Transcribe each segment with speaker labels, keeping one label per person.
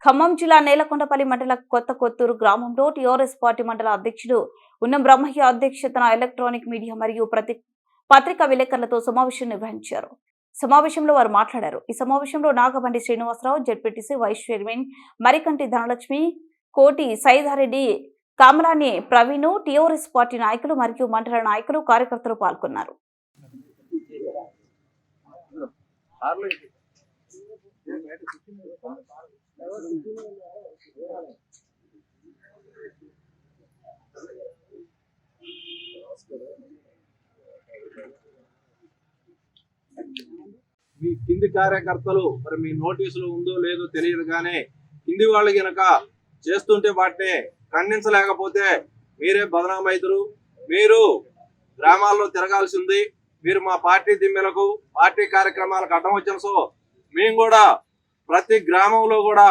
Speaker 1: ఖమ్మం జిల్లా నేలకొండపల్లి మండల కొత్త కొత్తూరు గ్రామంలో టీఆర్ఎస్ పార్టీ మండల అధ్యక్షుడు ఉన్నం బ్రహ్మయ్య అధ్యక్షతన ఎలక్ట్రానిక్ మీడియా మరియు పత్రికా విలేకరులతో సమావేశం నిర్వహించారు. సమావేశంలో వారు మాట్లాడారు. ఈ సమావేశంలో Nagabandi Srinivasa Rao, ZPTC vice chairman Marikanti Dhanalakshmi, Koti Saida Reddy, Kamarani Praveen, TRS party నాయకులు మరియు మండల నాయకులు, కార్యకర్తలు పాల్గొన్నారు.
Speaker 2: మీ కింది కార్యకర్తలు మరి మీ నోటీసులు ఉందో లేదో తెలియదు, కానీ కింది వాళ్ళు గనక చేస్తుంటే వాటిని ఖండించలేకపోతే మీరే బదనామైతురు. మీరు గ్రామాల్లో తిరగాల్సింది. మీరు మా పార్టీ దిమ్మెలకు, పార్టీ కార్యక్రమాలకు అడ్డం వచ్చిన సో మేము కూడా ప్రతి గ్రామంలో కూడా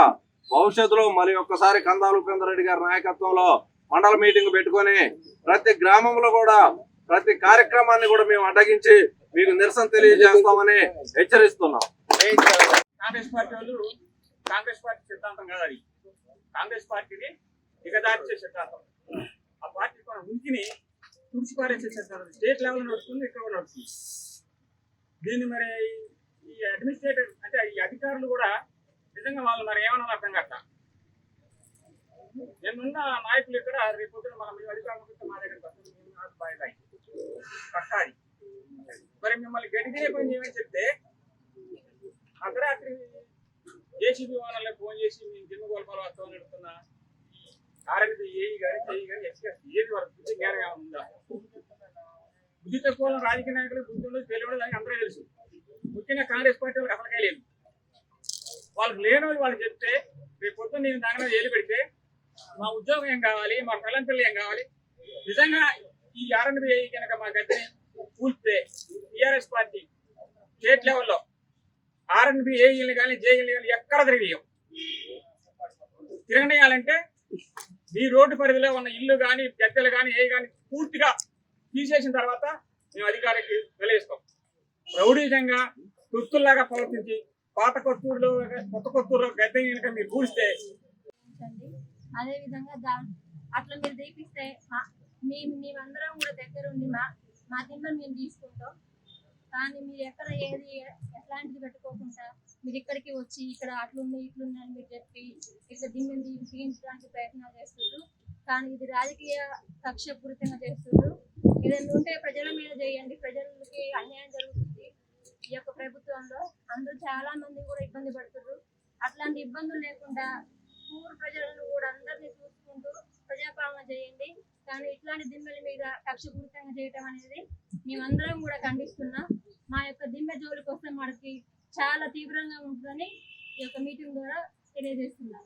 Speaker 2: భవిష్యత్తులో మరి ఒక్కసారి కందాల ఉపేందర్ రెడ్డి గారి నాయకత్వంలో మండల మీటింగ్ పెట్టుకొని ప్రతి గ్రామంలో కూడా ప్రతి కార్యక్రమాన్ని కూడా మేము అడ్డగించి మీకు నిరసన తెలియజేస్తామని హెచ్చరిస్తున్నాం.
Speaker 3: కాంగ్రెస్ పార్టీ వాళ్ళు కాంగ్రెస్ పార్టీ సిద్ధాంతం కాదు, అది కాంగ్రెస్ పార్టీని దిగదార్చే సిద్ధాంతం. ఆ పార్టీ మన ఉనికిని తుడిచిపారేసే సిద్ధాంతం. స్టేట్ లెవెల్ నడుస్తుంది, ఇక్కడ కూడా నడుస్తుంది. దీన్ని మరి ఈ అడ్మినిస్ట్రేటివ్ అంటే ఈ అధికారులు కూడా నిజంగా వాళ్ళు మరి ఏమన్నా అర్థం కట్ట. నేనున్న నాయకులు ఇక్కడ రేపు పొద్దున మనం అధికారులు మా దగ్గర కట్టాలి. మరి మిమ్మల్ని గడిగిరే పని చేయమని చెప్తే అర్ధరాత్రి జేసీబీ వాళ్ళకి ఫోన్ చేసి మేము జిమ్మగోల్పాలు వస్తామని అడుగుతున్నా. ఆర్ఎన్బి ఏఈ కానీ చేయి కానీ ఏది వరకు బుద్ధి జ్ఞానం ఏమైనా ఉందా? బుద్ధి తక్కువ రాజకీయ నాయకులు బుద్ధి ఉండదు, తెలియదు, దానికి అందరూ తెలుసు. ముఖ్యంగా కాంగ్రెస్ పార్టీ వాళ్ళకి అసలుకే లేదు. వాళ్ళకి లేని వాళ్ళు చెప్తే రేపు పొద్దున్న నేను దాని మీద ఏలు పెడితే మా ఉద్యోగం ఏం కావాలి, మా పిల్లల పిల్లలు ఏం కావాలి? నిజంగా ఈ ఆర్ఎన్బి ఏఈ కనుక మా గద్దెని కూల్తే టీఆర్ఎస్ పార్టీ స్టేట్ లెవెల్లో ఆర్ఎన్బి ఏఈని కానీ జేఈని కానీ ఎక్కడ తిరగనియాలంటే మీ రోడ్డు పరిధిలో ఉన్న ఇల్లు కానీ గద్దెలు కానీ ఏ కానీ పూర్తిగా తీసేసిన తర్వాత మేము అధికారికి వెలిగిస్తాం. రౌడీజంగా తుస్తుల్లాగా ప్రవర్తించి పాత కొత్తూరులో కొత్త కొత్తూరులో గద్దె కనుక మీరు కూలిస్తే
Speaker 4: అదే విధంగా అట్లా మీరు దీపిస్తే మేమందరం కూడా దగ్గర ఉండి మా దిమ్మని మేము తీసుకుంటాం. కానీ మీరు ఎక్కడ ఏది ఎట్లాంటిది పెట్టుకోకుండా మీరు ఇక్కడికి వచ్చి ఇక్కడ అట్లుంది ఇట్లుంది అని మీరు చెప్పి ఇట్లా దిమ్మని తీయించడానికి ప్రయత్నాలు చేస్తున్నారు. కానీ ఇది రాజకీయ కక్షపూరితంగా చేస్తున్నారు. ఏదైనా ఉంటే ప్రజల మీద చేయండి. ప్రజలకి అన్యాయం జరుగుతుంది ఈ యొక్క ప్రభుత్వంలో. అందరూ చాలా మంది కూడా ఇబ్బంది పడుతున్నారు. అట్లాంటి ఇబ్బందులు లేకుండా ఊరు ప్రజలను కూడా అందరినీ చూసుకుంటూ ప్రజాపాలన చేయండి. కానీ ఇట్లాంటి దిమ్మెల మీద కక్షపూరితంగా చేయటం అనేది మేమందరం కూడా ఖండిస్తున్నాం. మా యొక్క దిమ్మె జోలికి వస్తే మనకి చాలా తీవ్రంగా ఉంటుందని ఈ యొక్క మీటింగ్ ద్వారా తెలియజేస్తున్నాం.